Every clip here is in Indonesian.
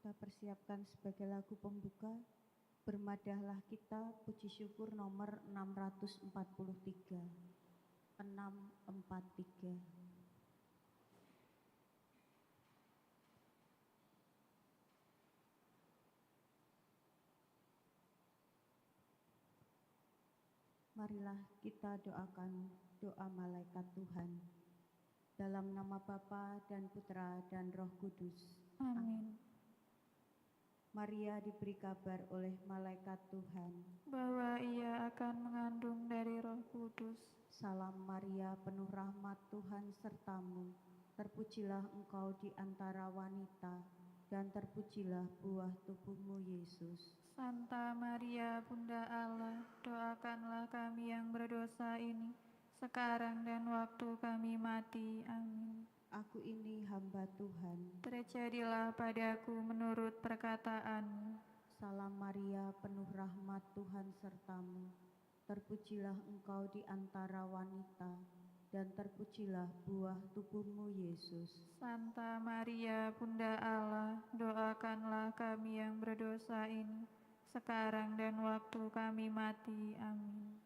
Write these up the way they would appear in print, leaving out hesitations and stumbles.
kita persiapkan sebagai lagu pembuka. Bermadahlah kita, puji syukur nomor 643. 643. Marilah kita doakan doa malaikat Tuhan. Dalam nama Bapa dan Putra dan Roh Kudus. Amin. Maria diberi kabar oleh malaikat Tuhan Bahwa ia akan mengandung dari Roh Kudus. Salam Maria, penuh rahmat, Tuhan sertamu. Terpujilah engkau di antara wanita, dan terpujilah buah tubuhmu Yesus. Santa Maria, Bunda Allah, doakanlah kami yang berdosa ini, sekarang dan waktu kami mati. Amin. Aku ini hamba Tuhan. Terjadilah padaku menurut perkataanmu. Salam Maria, penuh rahmat, Tuhan sertamu. Terpujilah engkau di antara wanita, dan terpujilah buah tubuhmu Yesus. Santa Maria, Bunda Allah, doakanlah kami yang berdosa ini, sekarang dan waktu kami mati. Amin.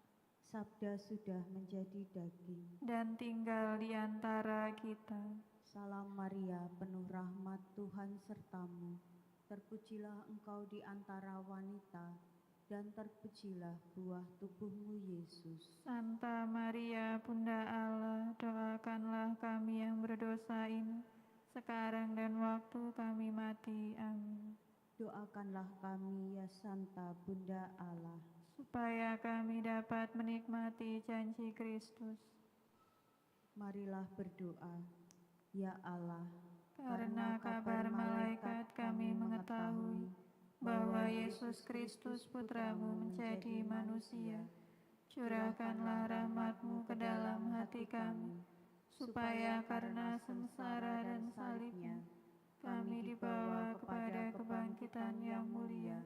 Sabda sudah menjadi daging dan tinggal di antara kita. Salam Maria, penuh rahmat, Tuhan sertamu. Terpujilah engkau di antara wanita, dan terpujilah buah tubuhmu Yesus. Santa Maria, Bunda Allah, doakanlah kami yang berdosa ini, sekarang dan waktu kami mati. Amin. Doakanlah kami, ya Santa Bunda Allah, supaya kami dapat menikmati janji Kristus. Marilah berdoa. Ya Allah, karena kabar malaikat kami mengetahui bahwa Yesus Kristus Putramu menjadi manusia. Curahkanlah rahmat-Mu ke dalam hati kami, supaya karena sengsara dan salibnya, kami dibawa kepada kebangkitan yang mulia,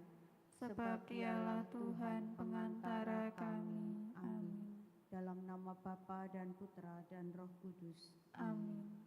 sebab Dialah Tuhan pengantara kami. Amin. Dalam nama Bapa dan Putra dan Roh Kudus. Amin.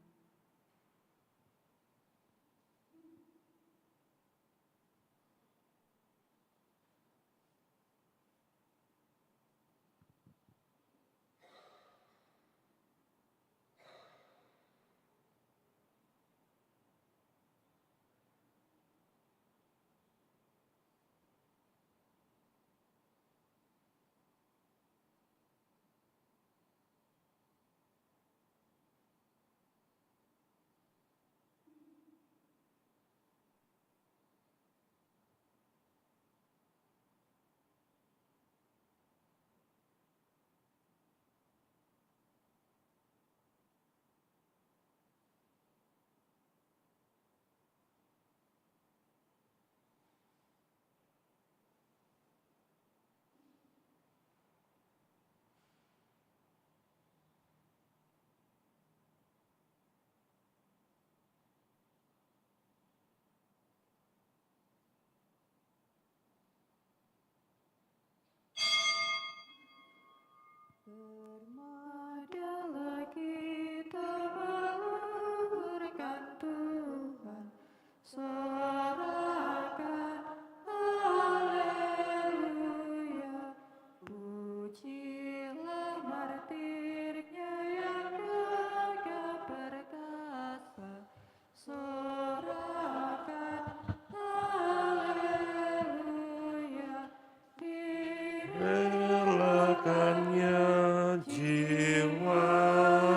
Bermadahlah kita meluhurkan Tuhan, sorakan haleluya. Pujilah martirnya yang gagah perkasa, sorakan haleluya. Relakannya jiwa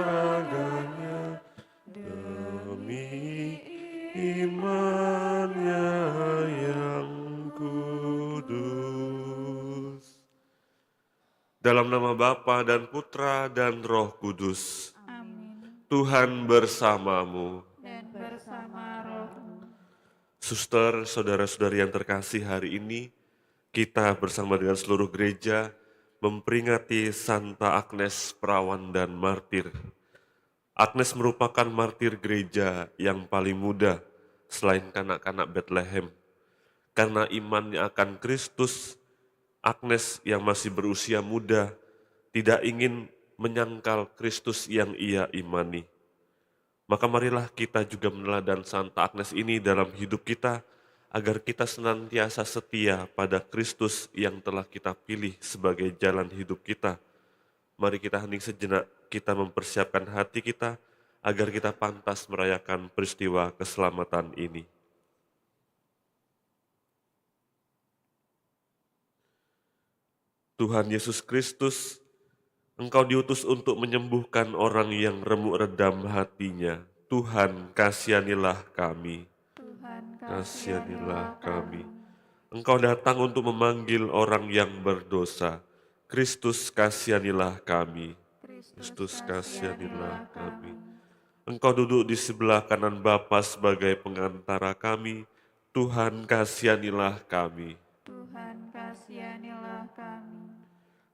raganya demi imannya yang kudus. Dalam nama Bapa dan Putra dan Roh Kudus. Amin. Tuhan bersamamu. Dan bersama rohmu. Suster, saudara-saudari yang terkasih, hari ini kita bersama dengan seluruh gereja memperingati Santa Agnes Perawan dan Martir. Agnes merupakan martir gereja yang paling muda selain kanak-kanak Bethlehem. Karena imannya akan Kristus, Agnes yang masih berusia muda tidak ingin menyangkal Kristus yang ia imani. Maka marilah kita juga meneladani Santa Agnes ini dalam hidup kita, agar kita senantiasa setia pada Kristus yang telah kita pilih sebagai jalan hidup kita. Mari kita hening sejenak, kita mempersiapkan hati kita agar kita pantas merayakan peristiwa keselamatan ini. Tuhan Yesus Kristus, Engkau diutus untuk menyembuhkan orang yang remuk redam hatinya. Tuhan, kasihanilah kami. Tuhan, Kasihanilah kami. Engkau datang untuk memanggil orang yang berdosa. Kristus, kasihanilah kami. Kristus, kasihanilah kami. Engkau duduk di sebelah kanan Bapa sebagai pengantara kami. Tuhan, kasihanilah kami. Tuhan, kasihanilah kami.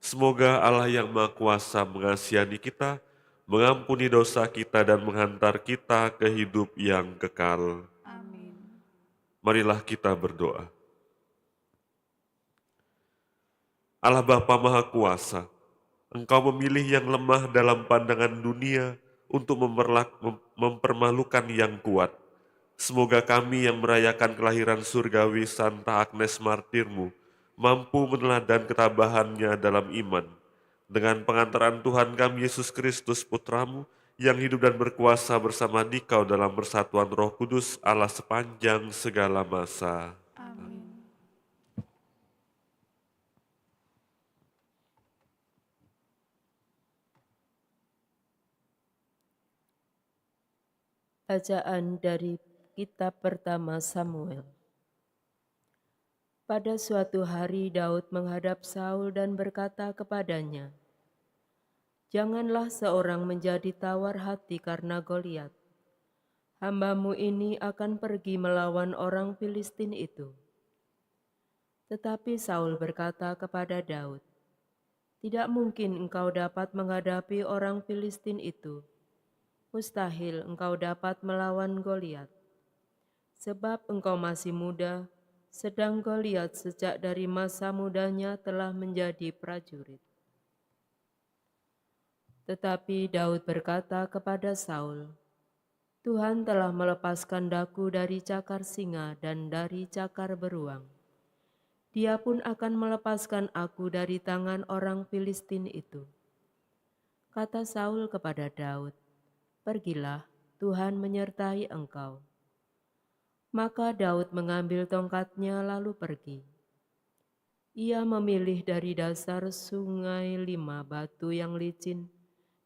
Semoga Allah yang Maha Kuasa mengasihani kita, mengampuni dosa kita dan menghantar kita ke hidup yang kekal. Amin. Marilah kita berdoa. Allah Bapa Maha Kuasa, Engkau memilih yang lemah dalam pandangan dunia untuk mempermalukan yang kuat. Semoga kami yang merayakan kelahiran surgawi Santa Agnes Martirmu mampu meneladan ketabahannya dalam iman. Dengan pengantaran Tuhan kami Yesus Kristus Putramu, yang hidup dan berkuasa bersama Dikau dalam persatuan Roh Kudus, Allah sepanjang segala masa. Amin. Bacaan dari Kitab Pertama Samuel. Pada suatu hari Daud menghadap Saul dan berkata kepadanya, "Janganlah seorang menjadi tawar hati karena Goliat. Hambamu ini akan pergi melawan orang Filistin itu." Tetapi Saul berkata kepada Daud, "Tidak mungkin engkau dapat menghadapi orang Filistin itu. Mustahil engkau dapat melawan Goliat. Sebab engkau masih muda, sedang Goliat sejak dari masa mudanya telah menjadi prajurit." Tetapi Daud berkata kepada Saul, "Tuhan telah melepaskan daku dari cakar singa dan dari cakar beruang. Dia pun akan melepaskan aku dari tangan orang Filistin itu." Kata Saul kepada Daud, "Pergilah, Tuhan menyertai engkau." Maka Daud mengambil tongkatnya lalu pergi. Ia memilih dari dasar sungai 5 batu yang licin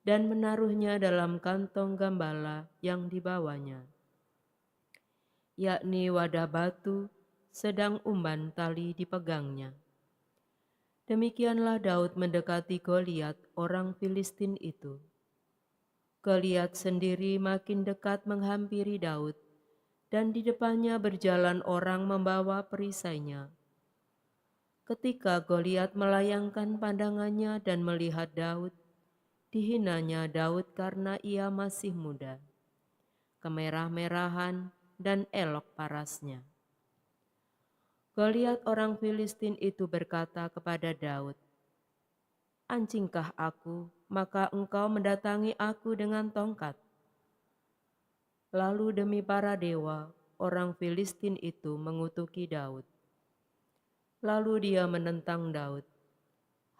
dan menaruhnya dalam kantong gembala yang dibawanya, yakni wadah batu, sedang umban tali dipegangnya. Demikianlah Daud mendekati Goliat orang Filistin itu. Goliat sendiri makin dekat menghampiri Daud, dan di depannya berjalan orang membawa perisainya. Ketika Goliat melayangkan pandangannya dan melihat Daud, dihinanya Daud karena ia masih muda, kemerah-merahan dan elok parasnya. Goliat orang Filistin itu berkata kepada Daud, "Anjingkah aku, maka engkau mendatangi aku dengan tongkat?" Lalu demi para dewa, orang Filistin itu mengutuki Daud. Lalu dia menentang Daud,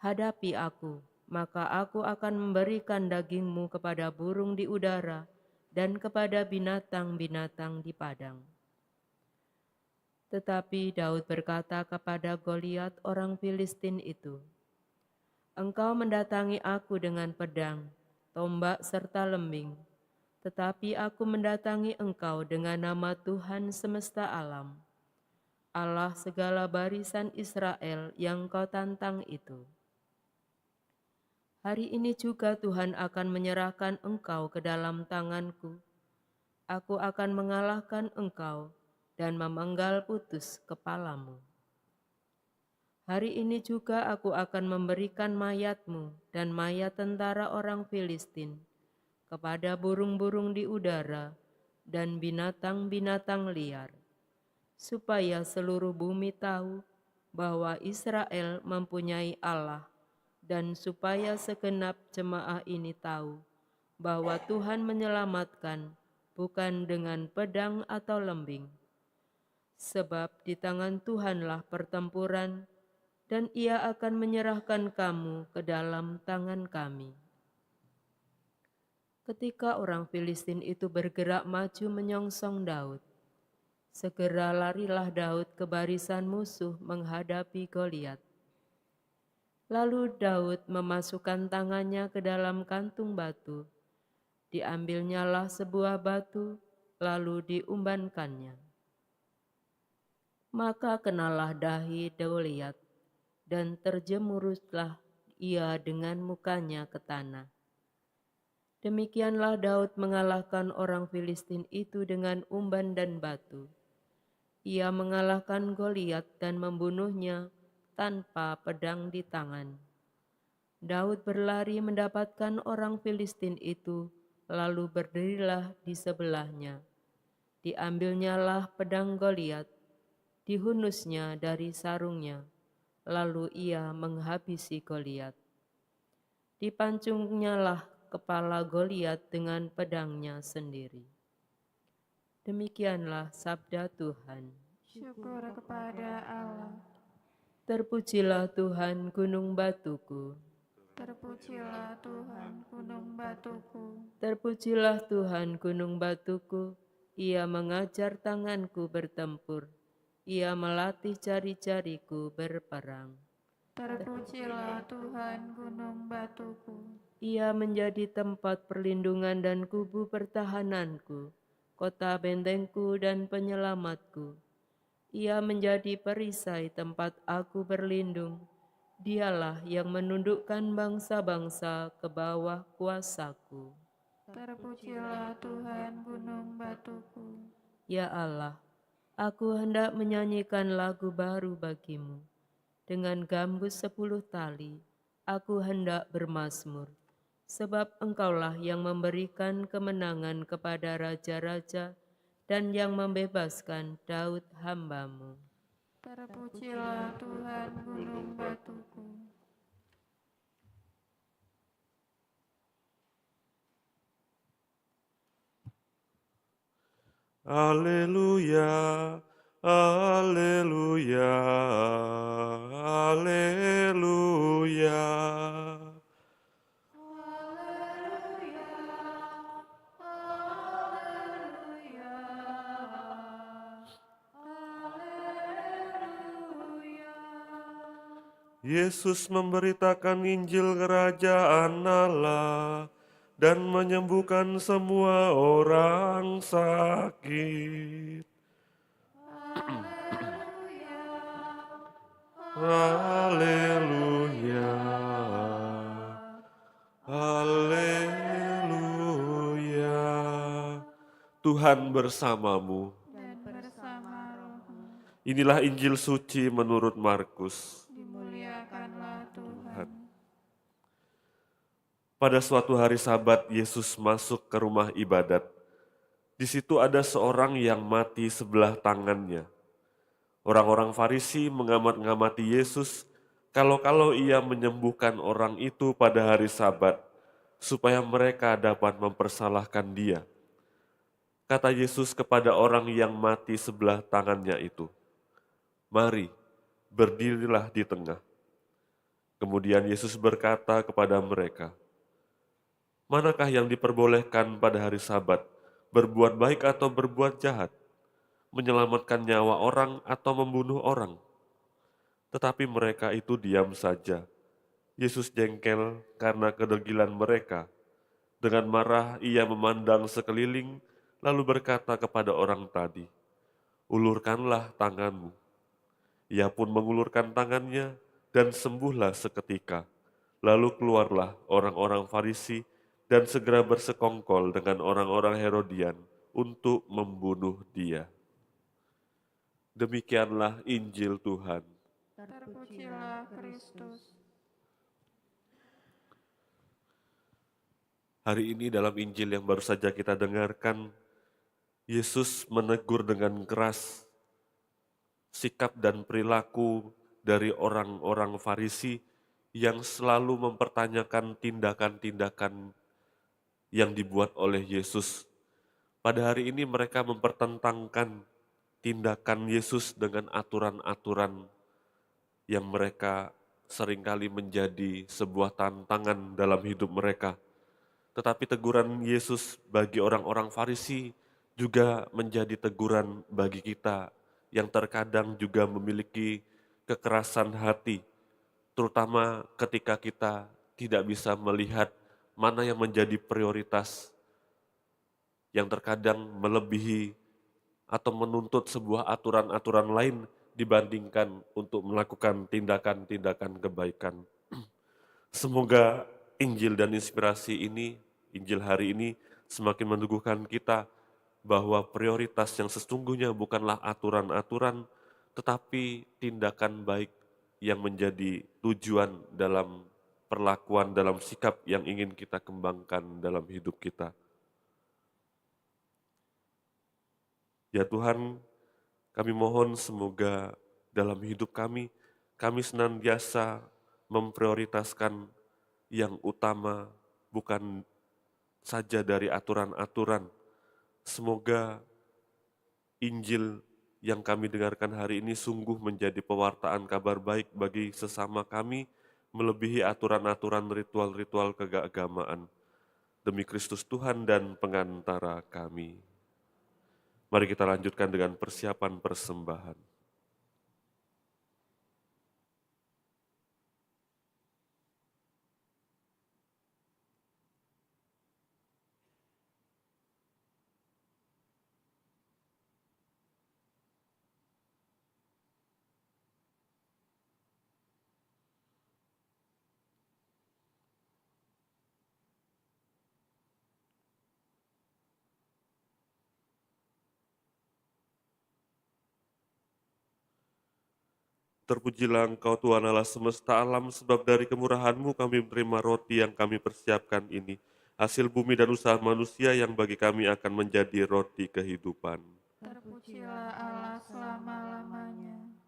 "Hadapi aku, maka aku akan memberikan dagingmu kepada burung di udara dan kepada binatang-binatang di padang." Tetapi Daud berkata kepada Goliat orang Filistin itu, "Engkau mendatangi aku dengan pedang, tombak serta lembing, tetapi aku mendatangi engkau dengan nama Tuhan semesta alam, Allah segala barisan Israel yang kau tantang itu. Hari ini juga Tuhan akan menyerahkan engkau ke dalam tanganku. Aku akan mengalahkan engkau dan memenggal putus kepalamu. Hari ini juga aku akan memberikan mayatmu dan mayat tentara orang Filistin kepada burung-burung di udara dan binatang-binatang liar, supaya seluruh bumi tahu bahwa Israel mempunyai Allah, dan supaya segenap jemaah ini tahu bahwa Tuhan menyelamatkan bukan dengan pedang atau lembing. Sebab di tangan Tuhanlah pertempuran, dan Ia akan menyerahkan kamu ke dalam tangan kami. Ketika orang Filistin itu bergerak maju menyongsong Daud, segera larilah Daud ke barisan musuh menghadapi Goliat. Lalu Daud memasukkan tangannya ke dalam kantung batu. Diambilnyalah sebuah batu, lalu diumbankannya. Maka kenalah dahi Goliat, dan terjemuruslah ia dengan mukanya ke tanah. Demikianlah Daud mengalahkan orang Filistin itu dengan umban dan batu. Ia mengalahkan Goliat dan membunuhnya tanpa pedang di tangan. Daud berlari mendapatkan orang Filistin itu, lalu berdirilah di sebelahnya. Diambilnyalah pedang Goliat, dihunusnya dari sarungnya, lalu ia menghabisi Goliat. Dipancungnyalah kepala Goliat dengan pedangnya sendiri. Demikianlah sabda Tuhan. Syukur kepada Allah. Terpujilah Tuhan gunung batuku. Terpujilah Tuhan gunung batuku. Terpujilah Tuhan gunung batuku. Ia mengajar tanganku bertempur. Ia melatih jari-jariku berperang. Terpujilah Tuhan gunung batuku. Ia menjadi tempat perlindungan dan kubu pertahananku, kota bentengku dan penyelamatku. Ia menjadi perisai tempat aku berlindung. Dialah yang menundukkan bangsa-bangsa ke bawah kuasaku. Terpujilah Tuhan gunung batuku. Ya Allah, aku hendak menyanyikan lagu baru bagimu. Dengan gambus 10 tali, aku hendak bermazmur. Sebab Engkaulah yang memberikan kemenangan kepada raja-raja dan yang membebaskan Daud hamba-Mu. Terpujilah Tuhan gunung batuku. Haleluya, haleluya, haleluya. Yesus memberitakan Injil Kerajaan Allah dan menyembuhkan semua orang sakit. Haleluya, haleluya. Tuhan bersamamu. Dan bersama rohmu. Inilah Injil suci menurut Markus. Dimuliakanlah Tuhan. Pada suatu hari Sabat, Yesus masuk ke rumah ibadat. Di situ ada seorang yang mati sebelah tangannya. Orang-orang Farisi mengamat-ngamati Yesus kalau-kalau ia menyembuhkan orang itu pada hari Sabat, supaya mereka dapat mempersalahkan dia. Kata Yesus kepada orang yang mati sebelah tangannya itu, "Mari, berdirilah di tengah." Kemudian Yesus berkata kepada mereka, "Manakah yang diperbolehkan pada hari Sabat, berbuat baik atau berbuat jahat, menyelamatkan nyawa orang atau membunuh orang?" Tetapi mereka itu diam saja. Yesus jengkel karena kedegilan mereka. Dengan marah ia memandang sekeliling, lalu berkata kepada orang tadi, "Ulurkanlah tanganmu." Ia pun mengulurkan tangannya dan sembuhlah seketika. Lalu keluarlah orang-orang Farisi dan segera bersekongkol dengan orang-orang Herodian untuk membunuh dia. Demikianlah Injil Tuhan. Terpujilah Kristus. Hari ini dalam Injil yang baru saja kita dengarkan, Yesus menegur dengan keras sikap dan perilaku dari orang-orang Farisi yang selalu mempertanyakan tindakan-tindakan yang dibuat oleh Yesus. Pada hari ini mereka mempertentangkan tindakan Yesus dengan aturan-aturan yang mereka seringkali menjadi sebuah tantangan dalam hidup mereka. Tetapi teguran Yesus bagi orang-orang Farisi juga menjadi teguran bagi kita yang terkadang juga memiliki kekerasan hati, terutama ketika kita tidak bisa melihat mana yang menjadi prioritas, yang terkadang melebihi atau menuntut sebuah aturan-aturan lain dibandingkan untuk melakukan tindakan-tindakan kebaikan. Semoga Injil dan inspirasi ini, Injil hari ini semakin meneguhkan kita bahwa prioritas yang sesungguhnya bukanlah aturan-aturan, tetapi tindakan baik yang menjadi tujuan dalam perlakuan, dalam sikap yang ingin kita kembangkan dalam hidup kita. Ya Tuhan, kami mohon semoga dalam hidup kami senantiasa memprioritaskan yang utama, bukan saja dari aturan-aturan. Semoga Injil yang kami dengarkan hari ini sungguh menjadi pewartaan kabar baik bagi sesama kami, melebihi aturan-aturan ritual-ritual keagamaan. Demi Kristus Tuhan dan pengantara kami. Mari kita lanjutkan dengan persiapan persembahan. Terpujilah Engkau Tuhan Allah semesta alam, sebab dari kemurahan-Mu kami menerima roti yang kami persiapkan ini, hasil bumi dan usaha manusia yang bagi kami akan menjadi roti kehidupan. Terpujilah Allah selama-lamanya.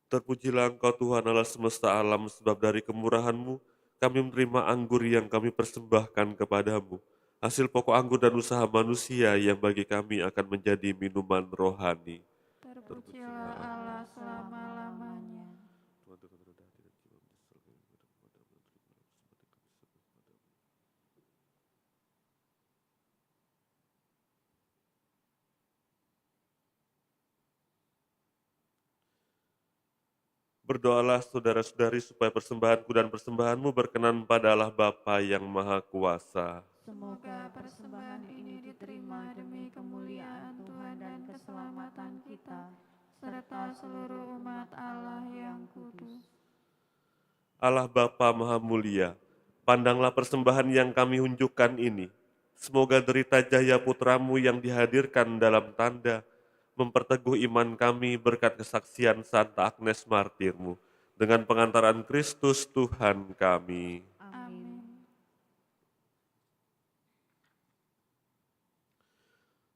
Terpujilah Engkau Tuhan Allah semesta alam, sebab dari kemurahan-Mu kami menerima anggur yang kami persembahkan kepadamu, hasil pokok anggur dan usaha manusia yang bagi kami akan menjadi minuman rohani. Terpujilah Allah selama-lamanya. Berdoalah saudara-saudari supaya persembahanku dan persembahanmu berkenan pada Allah Bapa yang Maha Kuasa. Semoga persembahan ini diterima demi kemuliaan Tuhan dan keselamatan kita, serta seluruh umat Allah yang kudus. Allah Bapa Maha Mulia, pandanglah persembahan yang kami unjukkan ini. Semoga derita jaya putramu yang dihadirkan dalam tanda memperteguh iman kami berkat kesaksian Santa Agnes Martirmu dengan pengantaran Kristus Tuhan kami. Amin.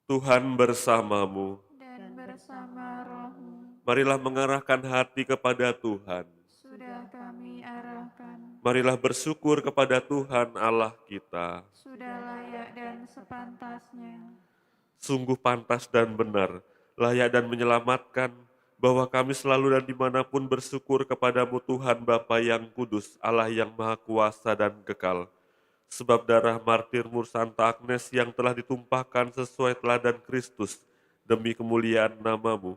Tuhan bersamamu. Dan bersama rohmu, Marilah mengarahkan hati kepada Tuhan. sudah kami arahkan. Marilah bersyukur kepada Tuhan Allah kita. Sudah layak dan sepantasnya. Sungguh pantas dan benar, layak dan menyelamatkan, bahwa kami selalu dan dimanapun bersyukur kepadamu Tuhan Bapa yang kudus, Allah yang maha kuasa dan kekal. Sebab darah martirmu Santa Agnes yang telah ditumpahkan sesuai teladan Kristus demi kemuliaan namamu,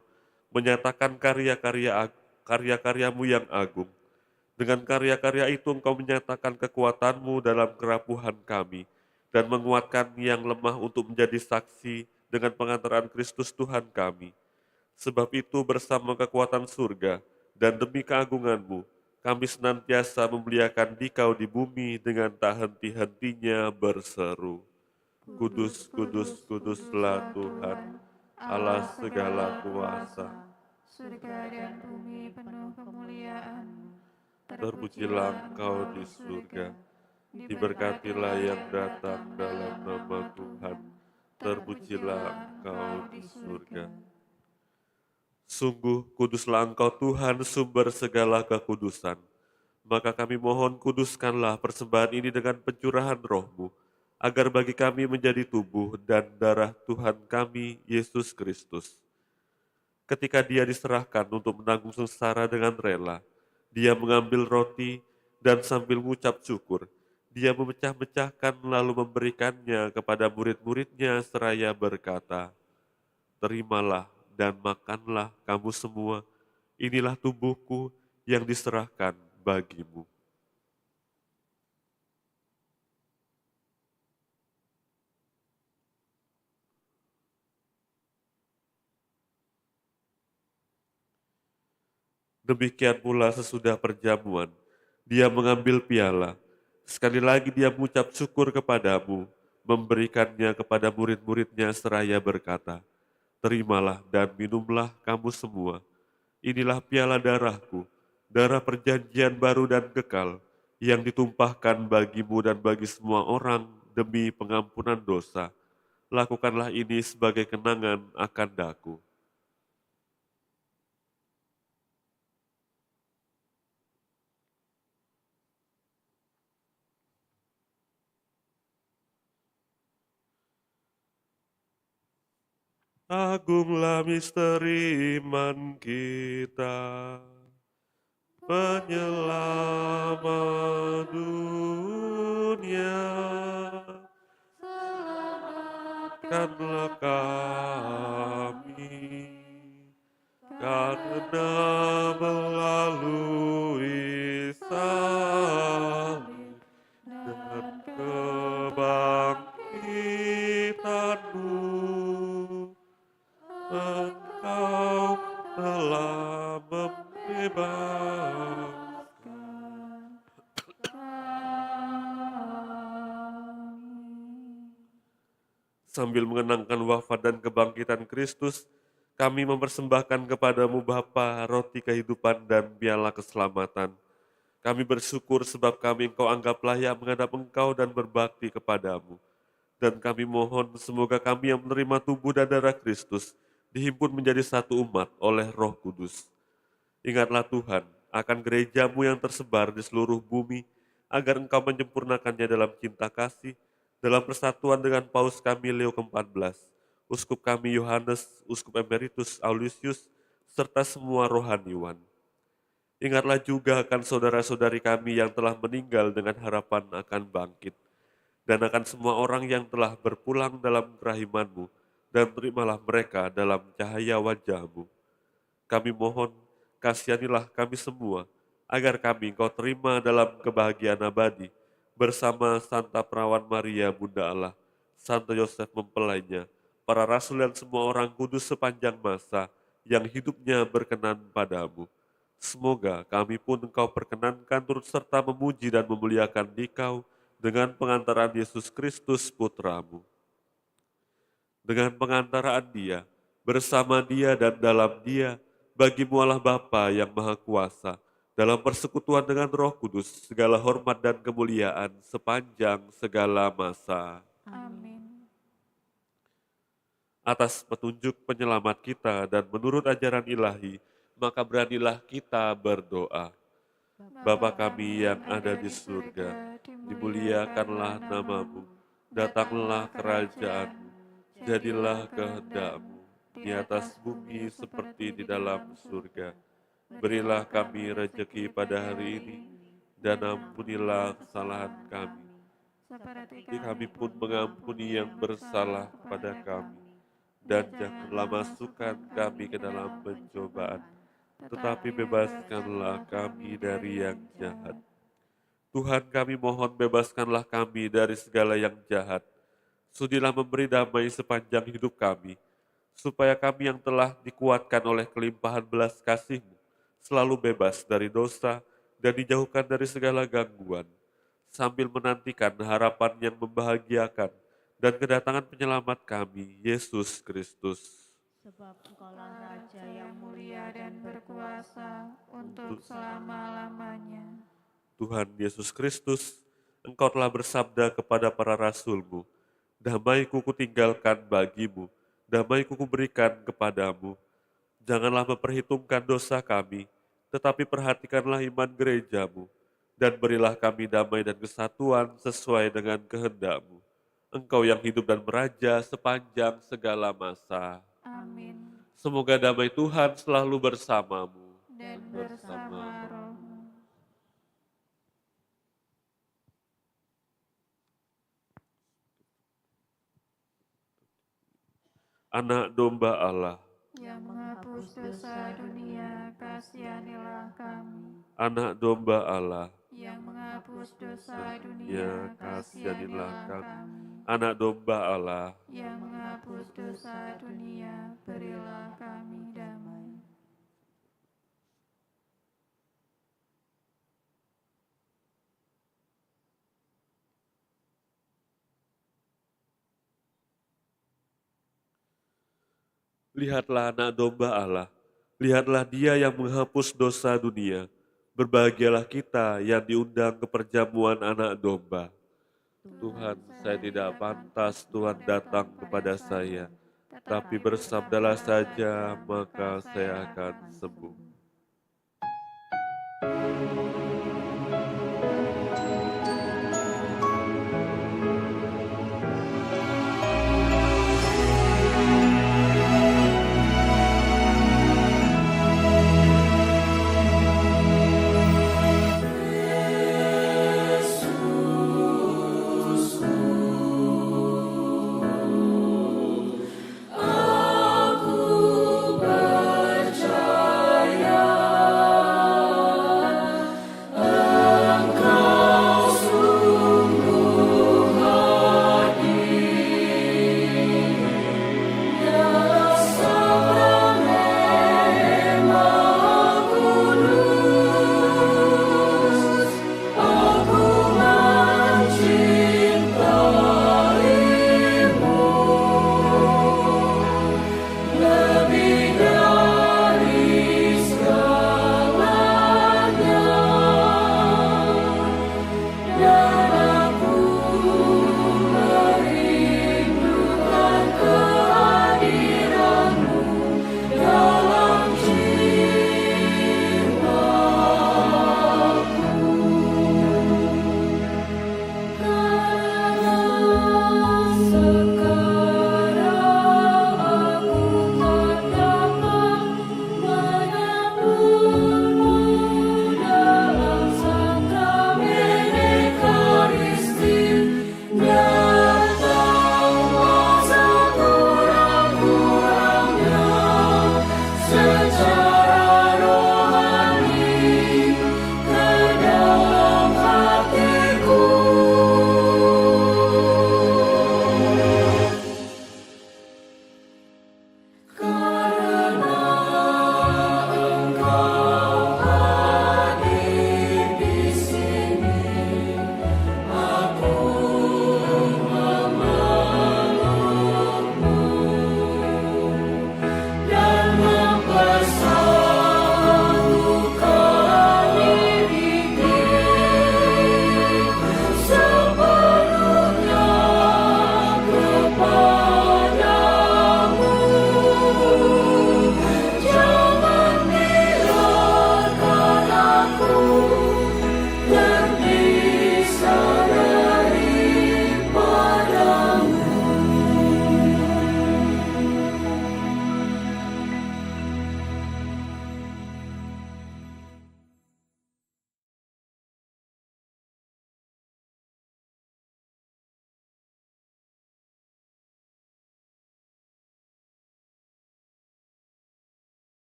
menyatakan karya-karyamu yang agung. Dengan karya-karya itu engkau menyatakan kekuatanmu dalam kerapuhan kami, dan menguatkan yang lemah untuk menjadi saksi dengan pengantaran Kristus Tuhan kami. Sebab itu bersama kekuatan surga dan demi keagunganmu, kami senantiasa memuliakan Dikau di bumi dengan tak henti-hentinya berseru. Kudus, kudus, kuduslah Tuhan, Allah segala kuasa. Surga dan bumi penuh kemuliaan-Mu. Terpujilah Engkau di surga, diberkatilah yang datang dalam nama Tuhan. Terpujilah Engkau di surga. Sungguh kuduslah Engkau Tuhan, sumber segala kekudusan. Maka kami mohon kuduskanlah persembahan ini dengan pencurahan roh-Mu, agar bagi kami menjadi tubuh dan darah Tuhan kami, Yesus Kristus. Ketika Dia diserahkan untuk menanggung sengsara dengan rela, Dia mengambil roti dan sambil mengucap syukur, Dia memecah-mecahkan lalu memberikannya kepada murid-muridnya seraya berkata, "Terimalah dan makanlah kamu semua, inilah tubuhku yang diserahkan bagimu." Demikian pula sesudah perjamuan, Dia mengambil piala. Sekali lagi Dia mengucap syukur kepadamu, memberikannya kepada murid-muridnya seraya berkata, "Terimalah dan minumlah kamu semua. Inilah piala darahku, darah perjanjian baru dan kekal, yang ditumpahkan bagimu dan bagi semua orang demi pengampunan dosa. Lakukanlah ini sebagai kenangan akan daku." Agunglah misteri iman kita, penyelamat dunia. Selamatkanlah kami, karena melalui salib dan kebangkitan-Mu, Engkau telah membebaskan Sambil mengenangkan wafat dan kebangkitan Kristus, kami mempersembahkan kepadamu Bapa roti kehidupan dan piala keselamatan. Kami bersyukur sebab kami Engkau anggap layak menghadap Engkau dan berbakti kepadamu. Dan kami mohon semoga kami yang menerima tubuh dan darah Kristus dihimpun menjadi satu umat oleh Roh Kudus. Ingatlah Tuhan akan gerejamu yang tersebar di seluruh bumi, agar Engkau menyempurnakannya dalam cinta kasih, dalam persatuan dengan Paus kami Leo ke-14, Uskup kami Yohanes, Uskup Emeritus Aulusius, serta semua rohaniwan. Ingatlah juga akan saudara-saudari kami yang telah meninggal dengan harapan akan bangkit, dan akan semua orang yang telah berpulang dalam kerahiman-Mu, dan terimalah mereka dalam cahaya wajah-Mu. Kami mohon, kasihanilah kami semua, agar kami Engkau terima dalam kebahagiaan abadi, bersama Santa Perawan Maria Bunda Allah, Santo Yosef mempelainya, para rasul dan semua orang kudus sepanjang masa yang hidupnya berkenan padamu. Semoga kami pun Engkau perkenankan turut serta memuji dan memuliakan Dikau dengan pengantaran Yesus Kristus Putramu. Dengan pengantaraan Dia, bersama Dia dan dalam Dia, bagimu Allah Bapa yang Maha Kuasa, dalam persekutuan dengan Roh Kudus, segala hormat dan kemuliaan sepanjang segala masa. Amin. Atas petunjuk penyelamat kita dan menurut ajaran ilahi, maka beranilah kita berdoa. Bapa kami yang ada di surga, dimuliakanlah namamu, datanglah kerajaan-Mu, jadilah kehendak-Mu di atas bumi seperti di dalam surga. Berilah kami rejeki pada hari ini, dan ampunilah kesalahan kami, seperti kami pun mengampuni yang bersalah kepada kami. Dan janganlah masukkan kami ke dalam pencobaan, tetapi bebaskanlah kami dari yang jahat. Tuhan, kami mohon bebaskanlah kami dari segala yang jahat. Sudilah memberi damai sepanjang hidup kami, supaya kami yang telah dikuatkan oleh kelimpahan belas kasih-Mu selalu bebas dari dosa dan dijauhkan dari segala gangguan, sambil menantikan harapan yang membahagiakan dan kedatangan penyelamat kami, Yesus Kristus. Sebab Engkaulah Raja yang mulia dan berkuasa untuk selama-lamanya. Tuhan Yesus Kristus, Engkau telah bersabda kepada para rasul-Mu, "Damai-Ku kutinggalkan bagimu, damai-Ku kuberikan kepadamu. Janganlah memperhitungkan dosa kami, tetapi perhatikanlah iman gerejamu, dan berilah kami damai dan kesatuan sesuai dengan kehendak-Mu. Engkau yang hidup dan meraja sepanjang segala masa. Amin. Semoga damai Tuhan selalu bersamamu. Dan bersama rohmu. Anak domba Allah, Yang menghapus dosa dunia, kasihanilah kami. anak domba Allah, Yang menghapus dosa ya dunia, kasihanilah kasihanilah kami. kami. Anak domba Allah, Yang menghapus dosa dunia, berilah kami damai. lihatlah anak domba Allah, lihatlah dia yang menghapus dosa dunia. Berbahagialah kita yang diundang ke perjamuan anak domba. Tuhan, saya tidak pantas Tuhan datang kepada saya, tapi bersabdalah saja, maka saya akan sembuh. Aku percaya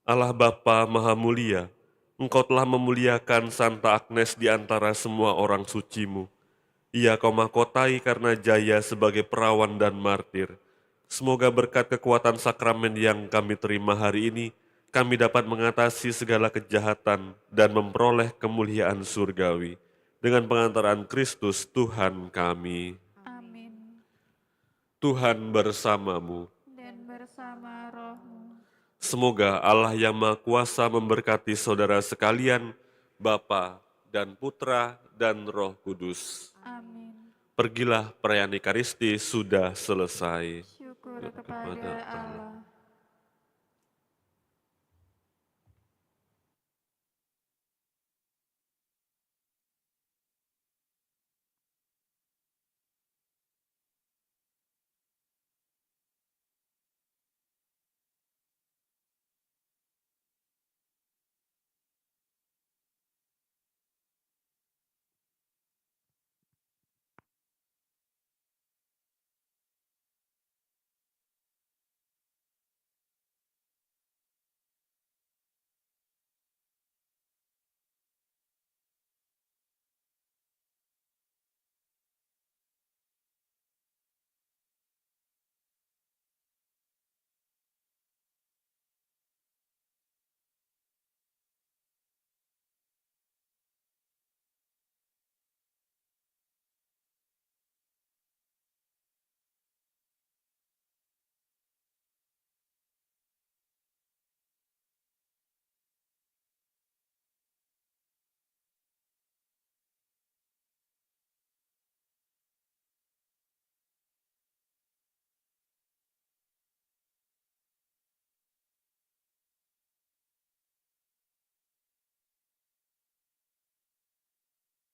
Allah Bapa Maha Mulia, Engkau telah memuliakan Santa Agnes di antara semua orang suci-Mu. Ia Kau mahkotai karena jaya sebagai perawan dan martir. Semoga berkat kekuatan sakramen yang kami terima hari ini, kami dapat mengatasi segala kejahatan dan memperoleh kemuliaan surgawi. Dengan pengantaran Kristus Tuhan kami. Amin. Tuhan bersamamu. Dan bersama rohmu. Semoga Allah yang Maha Kuasa memberkati saudara sekalian, Bapa dan Putra dan Roh Kudus. Amin. Pergilah, perayaan Ekaristi sudah selesai. Syukur kepada Allah.